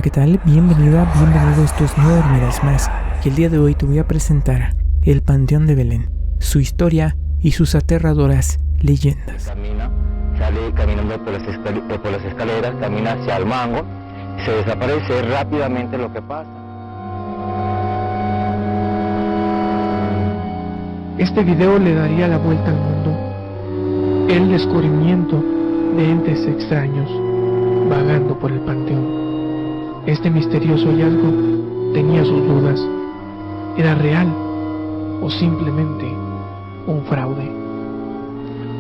Hola, ¿qué tal? Bienvenido a estos No Dormirás Más, y el día de hoy te voy a presentar el Panteón de Belén, su historia y sus aterradoras leyendas. Sale caminando por las escaleras, camina hacia el mango, se desaparece rápidamente lo que pasa. Este video le daría la vuelta al mundo, el descubrimiento de entes extraños vagando por el panteón. Este misterioso hallazgo tenía sus dudas. ¿Era real o simplemente un fraude?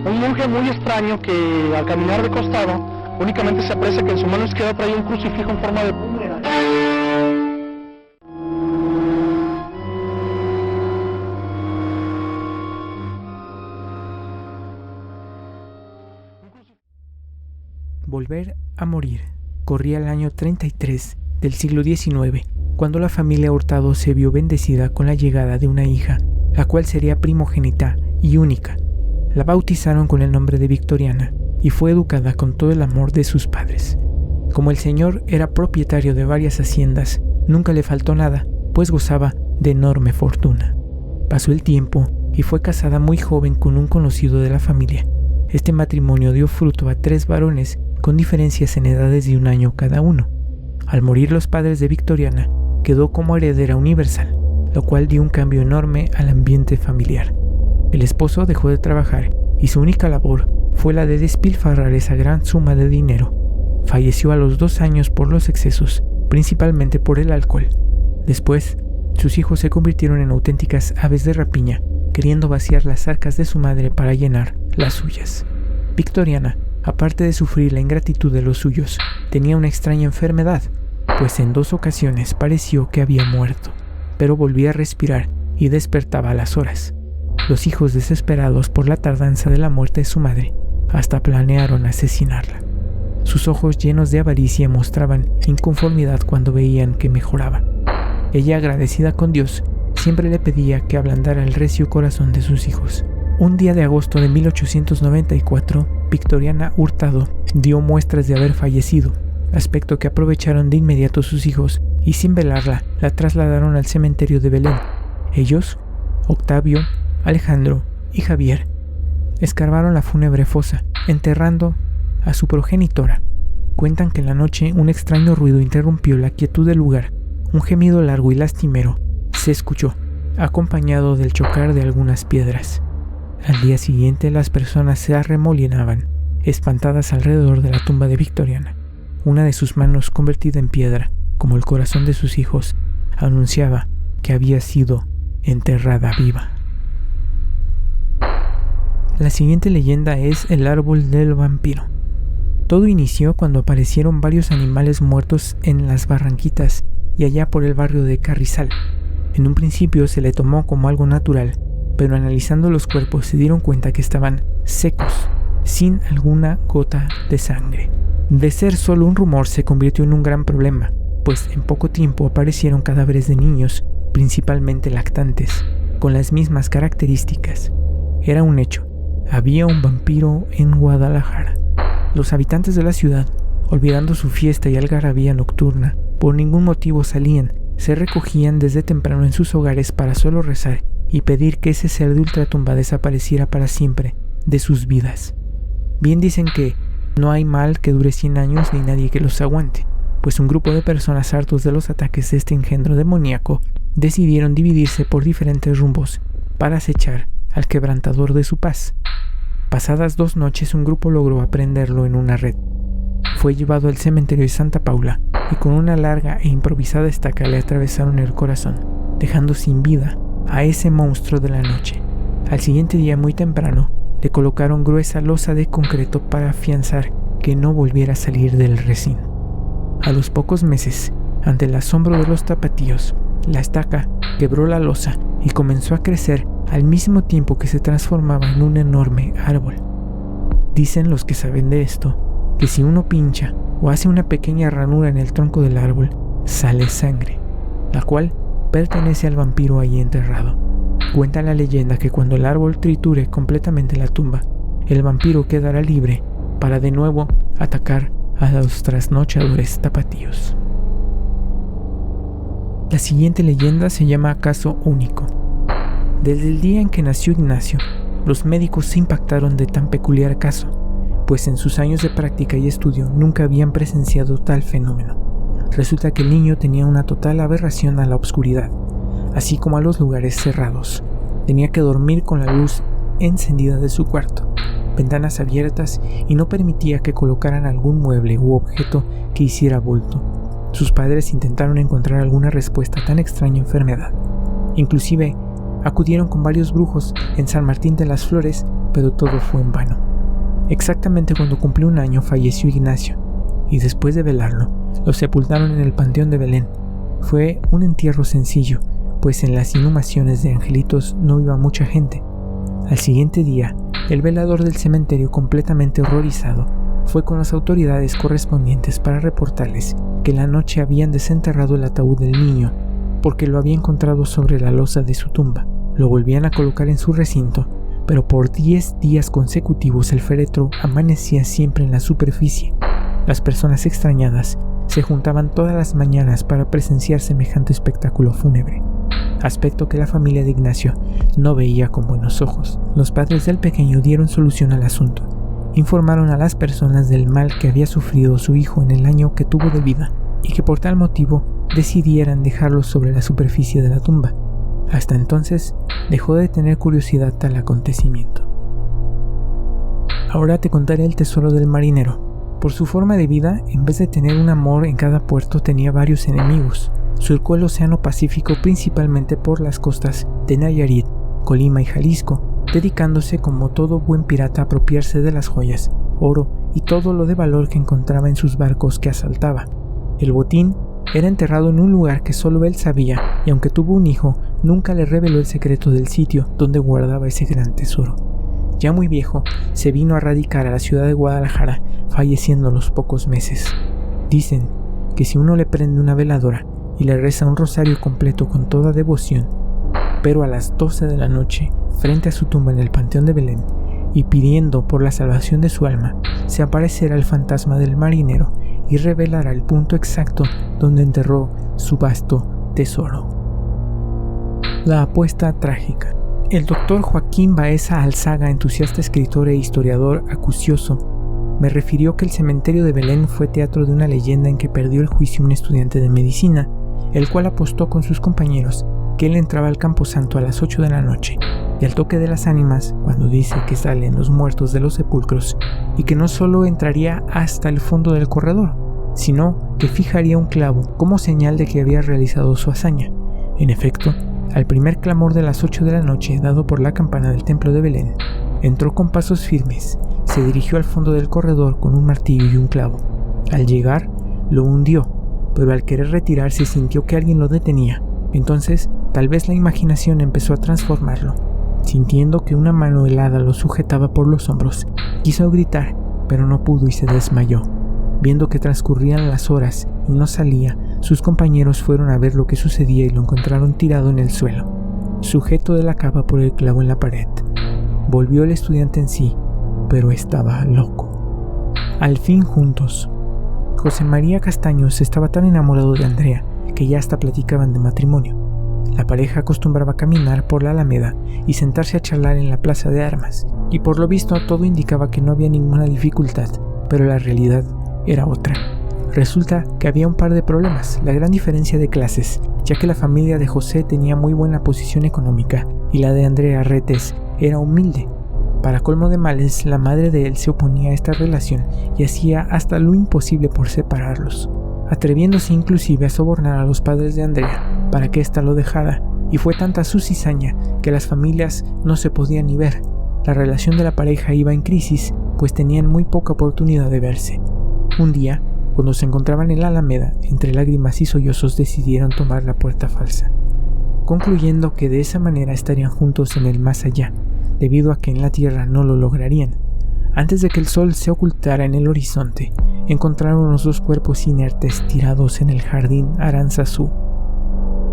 Un monje muy extraño que al caminar de costado únicamente se aprecia que en su mano izquierda trae un crucifijo en forma de boomerang. Volver a morir. Corría el año 33 del siglo XIX, cuando la familia Hurtado se vio bendecida con la llegada de una hija, la cual sería primogénita y única. La bautizaron con el nombre de Victoriana y fue educada con todo el amor de sus padres. Como el señor era propietario de varias haciendas, nunca le faltó nada, pues gozaba de enorme fortuna. Pasó el tiempo y fue casada muy joven con un conocido de la familia. Este matrimonio dio fruto a 3 varones con diferencias en edades de 1 año cada uno. Al morir los padres de Victoriana, quedó como heredera universal, lo cual dio un cambio enorme al ambiente familiar. El esposo dejó de trabajar y su única labor fue la de despilfarrar esa gran suma de dinero. Falleció a los 2 años por los excesos, principalmente por el alcohol. Después, sus hijos se convirtieron en auténticas aves de rapiña, queriendo vaciar las arcas de su madre para llenar las suyas. Victoriana, aparte de sufrir la ingratitud de los suyos, tenía una extraña enfermedad, pues en 2 ocasiones pareció que había muerto, pero volvía a respirar y despertaba a las horas. Los hijos, desesperados por la tardanza de la muerte de su madre, hasta planearon asesinarla. Sus ojos llenos de avaricia mostraban inconformidad cuando veían que mejoraba. Ella, agradecida con Dios, siempre le pedía que ablandara el recio corazón de sus hijos. Un día de agosto de 1894, Victoriana Hurtado dio muestras de haber fallecido, aspecto que aprovecharon de inmediato sus hijos y sin velarla la trasladaron al cementerio de Belén. Ellos, Octavio, Alejandro y Javier, escarbaron la fúnebre fosa, enterrando a su progenitora. Cuentan que en la noche un extraño ruido interrumpió la quietud del lugar. Un gemido largo y lastimero se escuchó, acompañado del chocar de algunas piedras. Al día siguiente las personas se arremolinaban, espantadas alrededor de la tumba de Victoriana. Una de sus manos, convertida en piedra, como el corazón de sus hijos, anunciaba que había sido enterrada viva. La siguiente leyenda es el árbol del vampiro. Todo inició cuando aparecieron varios animales muertos en las Barranquitas y allá por el barrio de Carrizal. En un principio se le tomó como algo natural, pero analizando los cuerpos se dieron cuenta que estaban secos, sin alguna gota de sangre. De ser solo un rumor se convirtió en un gran problema, pues en poco tiempo aparecieron cadáveres de niños, principalmente lactantes, con las mismas características. Era un hecho, había un vampiro en Guadalajara. Los habitantes de la ciudad, olvidando su fiesta y algarabía nocturna, por ningún motivo salían, se recogían desde temprano en sus hogares para solo rezar y pedir que ese ser de ultratumba desapareciera para siempre de sus vidas. Bien dicen que no hay mal que dure 100 años ni nadie que los aguante, pues un grupo de personas hartos de los ataques de este engendro demoníaco decidieron dividirse por diferentes rumbos para acechar al quebrantador de su paz. Pasadas 2 noches un grupo logró aprenderlo en una red. Fue llevado al cementerio de Santa Paula y con una larga e improvisada estaca le atravesaron el corazón, dejando sin vida a ese monstruo de la noche. Al siguiente día muy temprano le colocaron gruesa losa de concreto para afianzar que no volviera a salir del recinto. A los pocos meses, ante el asombro de los tapatíos, la estaca quebró la losa y comenzó a crecer al mismo tiempo que se transformaba en un enorme árbol. Dicen los que saben de esto que si uno pincha o hace una pequeña ranura en el tronco del árbol, sale sangre, la cual pertenece al vampiro ahí enterrado. Cuenta la leyenda que cuando el árbol triture completamente la tumba, el vampiro quedará libre para de nuevo atacar a los trasnochadores tapatíos. La siguiente leyenda se llama Caso Único. Desde el día en que nació Ignacio, los médicos se impactaron de tan peculiar caso, pues en sus años de práctica y estudio nunca habían presenciado tal fenómeno. Resulta que el niño tenía una total aberración a la oscuridad, así como a los lugares cerrados. Tenía que dormir con la luz encendida de su cuarto, ventanas abiertas, y no permitía que colocaran algún mueble u objeto que hiciera bulto. Sus padres intentaron encontrar alguna respuesta a tan extraña enfermedad. Inclusive acudieron con varios brujos en San Martín de las Flores, pero todo fue en vano. Exactamente cuando cumplió 1 año falleció Ignacio, y después de velarlo, lo sepultaron en el Panteón de Belén. Fue un entierro sencillo, pues en las inhumaciones de angelitos no iba mucha gente. Al siguiente día, el velador del cementerio, completamente horrorizado, fue con las autoridades correspondientes para reportarles que la noche habían desenterrado el ataúd del niño, porque lo había encontrado sobre la losa de su tumba. Lo volvían a colocar en su recinto, pero por 10 días consecutivos el féretro amanecía siempre en la superficie. Las personas extrañadas se juntaban todas las mañanas para presenciar semejante espectáculo fúnebre, aspecto que la familia de Ignacio no veía con buenos ojos. Los padres del pequeño dieron solución al asunto. Informaron a las personas del mal que había sufrido su hijo en el año que tuvo de vida, y que por tal motivo decidieran dejarlo sobre la superficie de la tumba. Hasta entonces dejó de tener curiosidad tal acontecimiento. Ahora te contaré el tesoro del marinero. Por su forma de vida, en vez de tener un amor en cada puerto, tenía varios enemigos. Surcó el Océano Pacífico principalmente por las costas de Nayarit, Colima y Jalisco, dedicándose como todo buen pirata a apropiarse de las joyas, oro y todo lo de valor que encontraba en sus barcos que asaltaba. El botín era enterrado en un lugar que solo él sabía, y aunque tuvo un hijo, nunca le reveló el secreto del sitio donde guardaba ese gran tesoro. Ya muy viejo, se vino a radicar a la ciudad de Guadalajara, falleciendo a los pocos meses. Dicen que si uno le prende una veladora y le reza un rosario completo con toda devoción, pero a las 12 de la noche, frente a su tumba en el Panteón de Belén, y pidiendo por la salvación de su alma, se aparecerá el fantasma del marinero y revelará el punto exacto donde enterró su vasto tesoro. La apuesta trágica. El doctor Joaquín Baeza Alzaga, entusiasta escritor e historiador acucioso, me refirió que el cementerio de Belén fue teatro de una leyenda en que perdió el juicio un estudiante de medicina, el cual apostó con sus compañeros que él entraba al camposanto a las 8 de la noche, y al toque de las ánimas, cuando dice que salen los muertos de los sepulcros, y que no solo entraría hasta el fondo del corredor, sino que fijaría un clavo como señal de que había realizado su hazaña. En efecto, al primer clamor de las 8 de la noche dado por la campana del templo de Belén, entró con pasos firmes, se dirigió al fondo del corredor con un martillo y un clavo. Al llegar, lo hundió, pero al querer retirarse sintió que alguien lo detenía. Entonces, tal vez la imaginación empezó a transformarlo. Sintiendo que una mano helada lo sujetaba por los hombros, quiso gritar, pero no pudo y se desmayó. Viendo que transcurrían las horas y no salía, sus compañeros fueron a ver lo que sucedía y lo encontraron tirado en el suelo, sujeto de la capa por el clavo en la pared. Volvió el estudiante en sí, pero estaba loco. Al fin juntos. José María Castaños estaba tan enamorado de Andrea que ya hasta platicaban de matrimonio. La pareja acostumbraba a caminar por la Alameda y sentarse a charlar en la Plaza de Armas, y por lo visto todo indicaba que no había ninguna dificultad, pero la realidad era otra. Resulta que había un par de problemas: la gran diferencia de clases, ya que la familia de José tenía muy buena posición económica y la de Andrea Retes era humilde. Para colmo de males, la madre de él se oponía a esta relación y hacía hasta lo imposible por separarlos, atreviéndose inclusive a sobornar a los padres de Andrea para que ésta lo dejara, y fue tanta su cizaña que las familias no se podían ni ver. La relación de la pareja iba en crisis, pues tenían muy poca oportunidad de verse. Un día, cuando se encontraban en la Alameda, entre lágrimas y sollozos decidieron tomar la puerta falsa, concluyendo que de esa manera estarían juntos en el más allá, debido a que en la tierra no lo lograrían. Antes de que el sol se ocultara en el horizonte, encontraron los dos cuerpos inertes tirados en el jardín Aranzazú.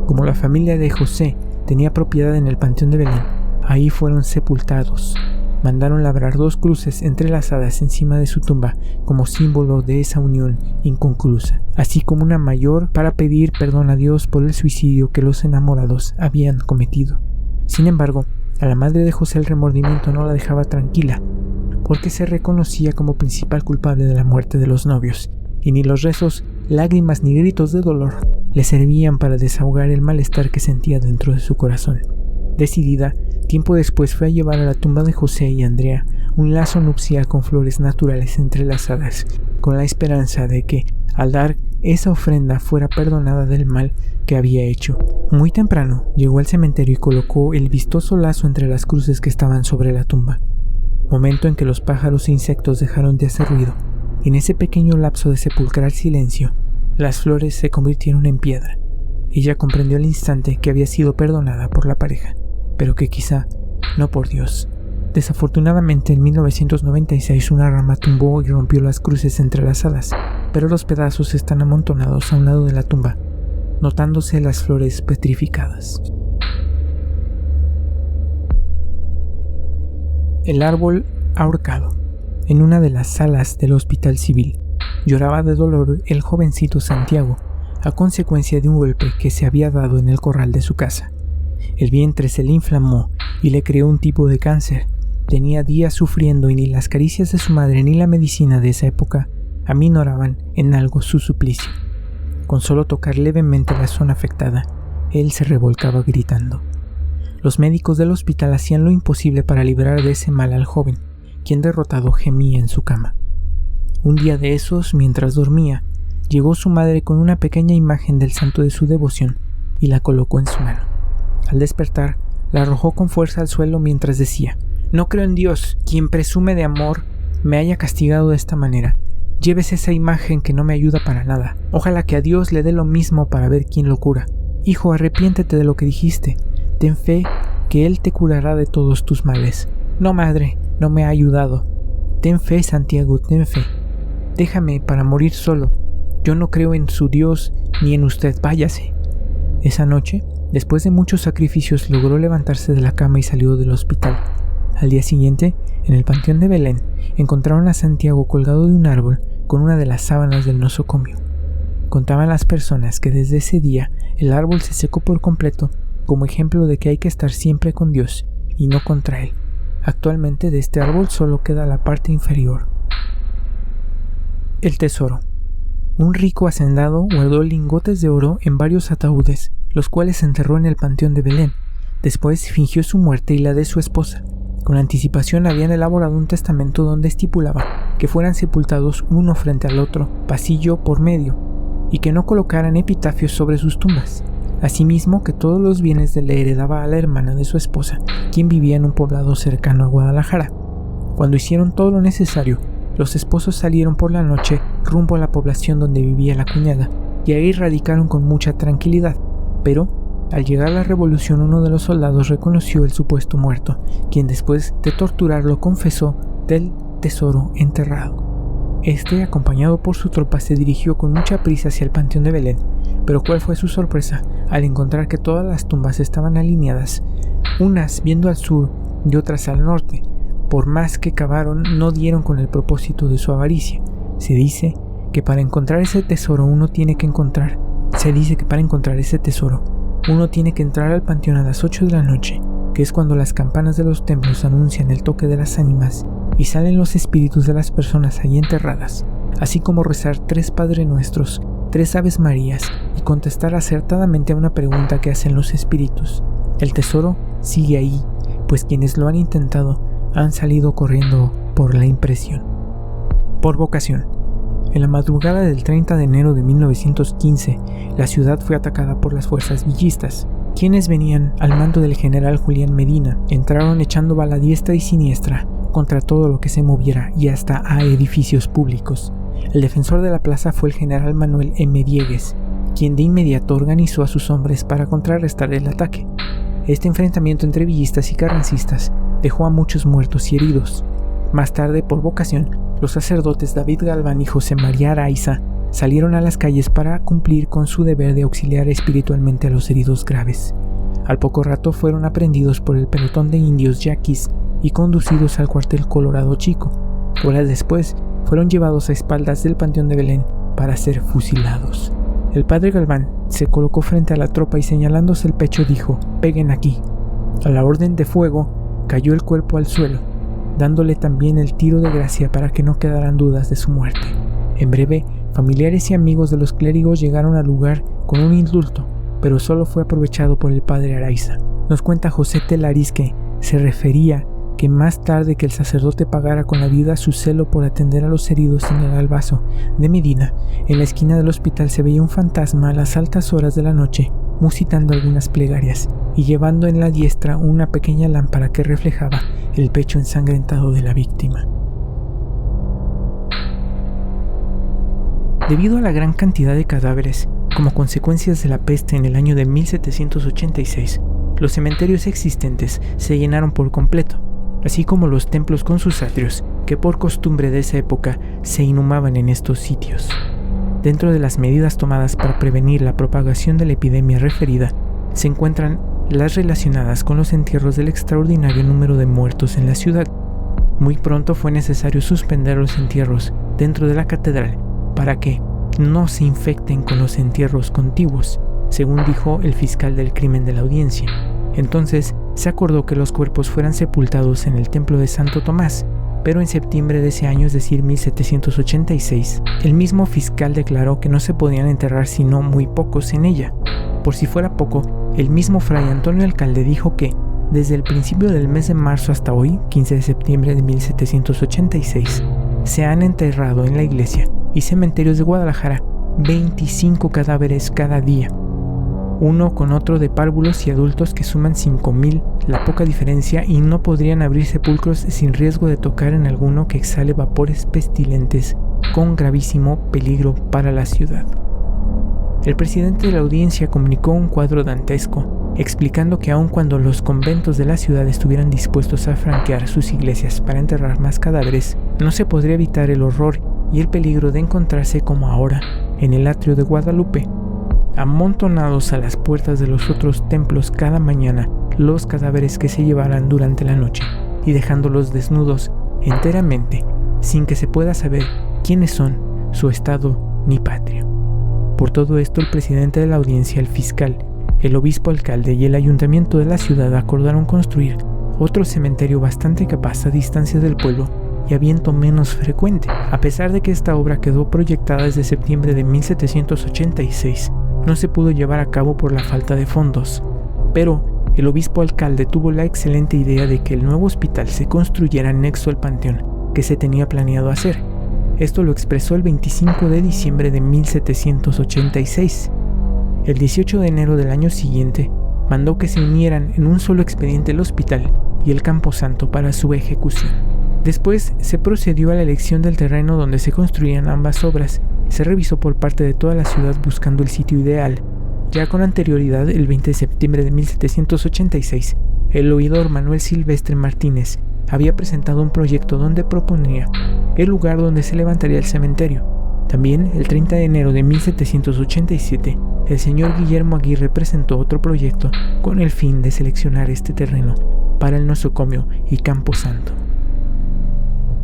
Como la familia de José tenía propiedad en el Panteón de Belén, ahí fueron sepultados. mandaron labrar 2 cruces entrelazadas encima de su tumba como símbolo de esa unión inconclusa, así como una mayor para pedir perdón a Dios por el suicidio que los enamorados habían cometido. Sin embargo, a la madre de José el remordimiento no la dejaba tranquila, porque se reconocía como principal culpable de la muerte de los novios, y ni los rezos, lágrimas ni gritos de dolor le servían para desahogar el malestar que sentía dentro de su corazón. Decidida, tiempo después fue a llevar a la tumba de José y Andrea un lazo nupcial con flores naturales entrelazadas, con la esperanza de que, al dar esa ofrenda, fuera perdonada del mal que había hecho. Muy temprano llegó al cementerio y colocó el vistoso lazo entre las cruces que estaban sobre la tumba, momento en que los pájaros e insectos dejaron de hacer ruido. En ese pequeño lapso de sepulcral silencio, las flores se convirtieron en piedra. Ella comprendió al instante que había sido perdonada por la pareja, pero que quizá no por Dios. Desafortunadamente, en 1996 una rama tumbó y rompió las cruces entrelazadas, pero los pedazos están amontonados a un lado de la tumba, notándose las flores petrificadas. El árbol ahorcado. En una de las salas del hospital civil, lloraba de dolor el jovencito Santiago, a consecuencia de un golpe que se había dado en el corral de su casa. El vientre se le inflamó y le creó un tipo de cáncer. Tenía días sufriendo y ni las caricias de su madre ni la medicina de esa época aminoraban en algo su suplicio. Con solo tocar levemente la zona afectada, él se revolcaba gritando. Los médicos del hospital hacían lo imposible para librar de ese mal al joven, quien derrotado gemía en su cama. Un día de esos, mientras dormía, llegó su madre con una pequeña imagen del santo de su devoción y la colocó en su mano. Al despertar, la arrojó con fuerza al suelo mientras decía: «No creo en Dios, quien presume de amor me haya castigado de esta manera. Lleves esa imagen que no me ayuda para nada. Ojalá que a Dios le dé lo mismo para ver quién lo cura. Hijo, arrepiéntete de lo que dijiste. Ten fe que Él te curará de todos tus males». «No, madre, no me ha ayudado». «Ten fe, Santiago, ten fe. Déjame para morir solo. Yo no creo en su Dios ni en usted, váyase». Esa noche, después de muchos sacrificios, logró levantarse de la cama y salió del hospital. Al día siguiente, en el panteón de Belén, encontraron a Santiago colgado de un árbol con una de las sábanas del nosocomio. Contaban las personas que desde ese día el árbol se secó por completo, como ejemplo de que hay que estar siempre con Dios y no contra Él. Actualmente de este árbol solo queda la parte inferior. El tesoro. Un rico hacendado guardó lingotes de oro en varios ataúdes, los cuales enterró en el panteón de Belén. Después fingió su muerte y la de su esposa. Con anticipación habían elaborado un testamento donde estipulaba que fueran sepultados uno frente al otro, pasillo por medio, y que no colocaran epitafios sobre sus tumbas. Asimismo, que todos los bienes le heredaba a la hermana de su esposa, quien vivía en un poblado cercano a Guadalajara. Cuando hicieron todo lo necesario, los esposos salieron por la noche rumbo a la población donde vivía la cuñada, y ahí radicaron con mucha tranquilidad. Pero, al llegar la revolución, uno de los soldados reconoció el supuesto muerto, quien después de torturarlo confesó del tesoro enterrado. Este, acompañado por su tropa, se dirigió con mucha prisa hacia el panteón de Belén, pero ¿cuál fue su sorpresa al encontrar que todas las tumbas estaban alineadas, unas viendo al sur y otras al norte? Por más que cavaron, no dieron con el propósito de su avaricia. Se dice que para encontrar ese tesoro uno tiene que entrar al panteón a las 8 de la noche, que es cuando las campanas de los templos anuncian el toque de las ánimas y salen los espíritus de las personas allí enterradas, así como rezar 3 Padre Nuestros, 3 Aves Marías y contestar acertadamente a una pregunta que hacen los espíritus. El tesoro sigue ahí, pues quienes lo han intentado han salido corriendo por la impresión. Por vocación. En la madrugada del 30 de enero de 1915, la ciudad fue atacada por las fuerzas villistas, quienes venían al mando del general Julián Medina. Entraron echando bala diestra y siniestra contra todo lo que se moviera y hasta a edificios públicos. El defensor de la plaza fue el general Manuel M. Diegues, quien de inmediato organizó a sus hombres para contrarrestar el ataque. Este enfrentamiento entre villistas y carrancistas dejó a muchos muertos y heridos. Más tarde, por vocación, los sacerdotes David Galván y José María Araiza salieron a las calles para cumplir con su deber de auxiliar espiritualmente a los heridos graves. Al poco rato fueron aprehendidos por el pelotón de indios yaquis y conducidos al cuartel Colorado Chico. Horas después, fueron llevados a espaldas del Panteón de Belén para ser fusilados. El padre Galván se colocó frente a la tropa y señalándose el pecho dijo: «Peguen aquí». A la orden de fuego, cayó el cuerpo al suelo, dándole también el tiro de gracia para que no quedaran dudas de su muerte. En breve, familiares y amigos de los clérigos llegaron al lugar con un indulto, pero solo fue aprovechado por el padre Araiza. Nos cuenta José Telariz que se refería que más tarde que el sacerdote pagara con la vida su celo por atender a los heridos en el Albazo de Medina, en la esquina del hospital se veía un fantasma a las altas horas de la noche, musitando algunas plegarias y llevando en la diestra una pequeña lámpara que reflejaba el pecho ensangrentado de la víctima. Debido a la gran cantidad de cadáveres, como consecuencias de la peste en el año de 1786, los cementerios existentes se llenaron por completo, así como los templos con sus atrios, que por costumbre de esa época se inhumaban en estos sitios. Dentro de las medidas tomadas para prevenir la propagación de la epidemia referida, se encuentran las relacionadas con los entierros del extraordinario número de muertos en la ciudad. Muy pronto fue necesario suspender los entierros dentro de la catedral para que no se infecten con los entierros contiguos, según dijo el fiscal del crimen de la audiencia. Entonces se acordó que los cuerpos fueran sepultados en el templo de Santo Tomás, pero en septiembre de ese año, es decir, 1786, el mismo fiscal declaró que no se podían enterrar sino muy pocos en ella. Por si fuera poco, el mismo fray Antonio Alcalde dijo que, desde el principio del mes de marzo hasta hoy, 15 de septiembre de 1786, se han enterrado en la iglesia y cementerios de Guadalajara 25 cadáveres cada día, uno con otro de párvulos y adultos que suman 5,000, la poca diferencia, y no podrían abrir sepulcros sin riesgo de tocar en alguno que exhale vapores pestilentes con gravísimo peligro para la ciudad. El presidente de la audiencia comunicó un cuadro dantesco, explicando que aun cuando los conventos de la ciudad estuvieran dispuestos a franquear sus iglesias para enterrar más cadáveres, no se podría evitar el horror y el peligro de encontrarse como ahora en el atrio de Guadalupe, amontonados a las puertas de los otros templos cada mañana los cadáveres que se llevaran durante la noche y dejándolos desnudos enteramente sin que se pueda saber quiénes son, su estado ni patria. Por todo esto, el presidente de la audiencia, el fiscal, el obispo alcalde y el ayuntamiento de la ciudad acordaron construir otro cementerio bastante capaz a distancia del pueblo y a viento menos frecuente. A pesar de que esta obra quedó proyectada desde septiembre de 1786, no se pudo llevar a cabo por la falta de fondos, pero el obispo alcalde tuvo la excelente idea de que el nuevo hospital se construyera anexo al panteón que se tenía planeado hacer. Esto lo expresó el 25 de diciembre de 1786. El 18 de enero del año siguiente, mandó que se unieran en un solo expediente el hospital y el camposanto para su ejecución. Después se procedió a la elección del terreno donde se construían ambas obras. Se revisó por parte de toda la ciudad buscando el sitio ideal. Ya con anterioridad, el 20 de septiembre de 1786, el oidor Manuel Silvestre Martínez había presentado un proyecto donde proponía el lugar donde se levantaría el cementerio. También, el 30 de enero de 1787, el señor Guillermo Aguirre presentó otro proyecto con el fin de seleccionar este terreno para el nosocomio y camposanto.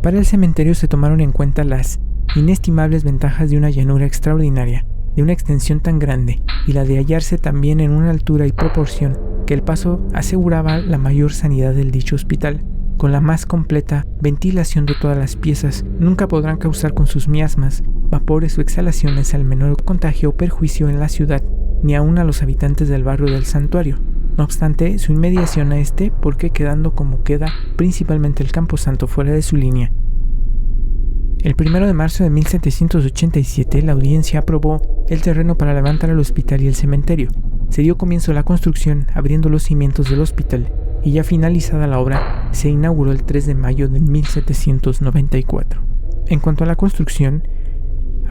Para el cementerio se tomaron en cuenta las inestimables ventajas de una llanura extraordinaria, de una extensión tan grande, y la de hallarse también en una altura y proporción que el paso aseguraba la mayor sanidad del dicho hospital. Con la más completa ventilación de todas las piezas, nunca podrán causar con sus miasmas, vapores o exhalaciones el menor contagio o perjuicio en la ciudad, ni aun a los habitantes del barrio del santuario. No obstante, su inmediación a este, porque quedando como queda principalmente el camposanto fuera de su línea. El 1 de marzo de 1787, la audiencia aprobó el terreno para levantar el hospital y el cementerio. Se dio comienzo a la construcción, abriendo los cimientos del hospital, y ya finalizada la obra, se inauguró el 3 de mayo de 1794. En cuanto a la construcción,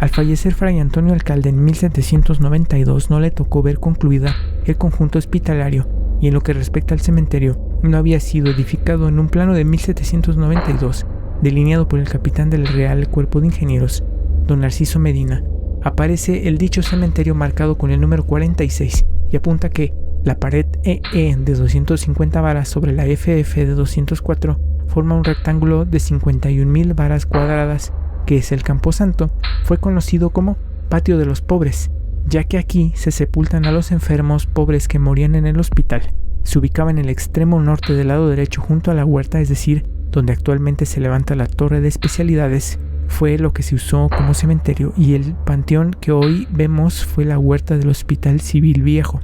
al fallecer Fray Antonio Alcalde en 1792, no le tocó ver concluida el conjunto hospitalario, y en lo que respecta al cementerio, no había sido edificado en un plano de 1792, delineado por el capitán del Real Cuerpo de Ingenieros, don Narciso Medina. Aparece el dicho cementerio marcado con el número 46 y apunta que la pared EE de 250 varas sobre la FF de 204 forma un rectángulo de 51.000 varas cuadradas, que es el camposanto. Fue conocido como Patio de los Pobres, ya que aquí se sepultan a los enfermos pobres que morían en el hospital. Se ubicaba en el extremo norte del lado derecho junto a la huerta, es decir, donde actualmente se levanta la torre de especialidades. Fue lo que se usó como cementerio, y el panteón que hoy vemos fue la huerta del Hospital Civil Viejo.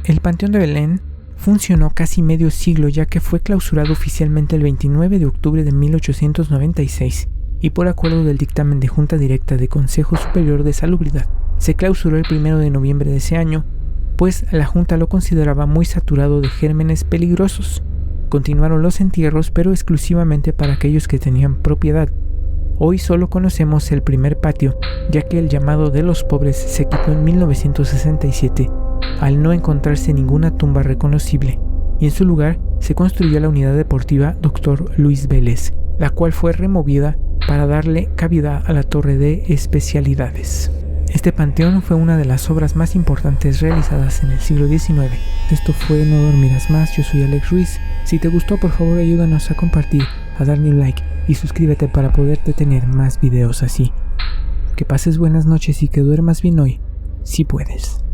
El Panteón de Belén funcionó casi medio siglo, ya que fue clausurado oficialmente el 29 de octubre de 1896 y por acuerdo del dictamen de Junta Directa de Consejo Superior de Salubridad se clausuró el 1 de noviembre de ese año, pues la Junta lo consideraba muy saturado de gérmenes peligrosos. Continuaron los entierros, pero exclusivamente para aquellos que tenían propiedad. Hoy solo conocemos el primer patio, ya que el llamado de los pobres se quitó en 1967 al no encontrarse ninguna tumba reconocible, y en su lugar se construyó la unidad deportiva Dr. Luis Vélez, la cual fue removida para darle cabida a la torre de especialidades. Este panteón fue una de las obras más importantes realizadas en el siglo XIX. Esto fue No Dormirás Más, yo soy Alex Ruiz. Si te gustó, por favor ayúdanos a compartir, a darle un like y suscríbete para poderte tener más videos así. Que pases buenas noches y que duermas bien hoy, si puedes.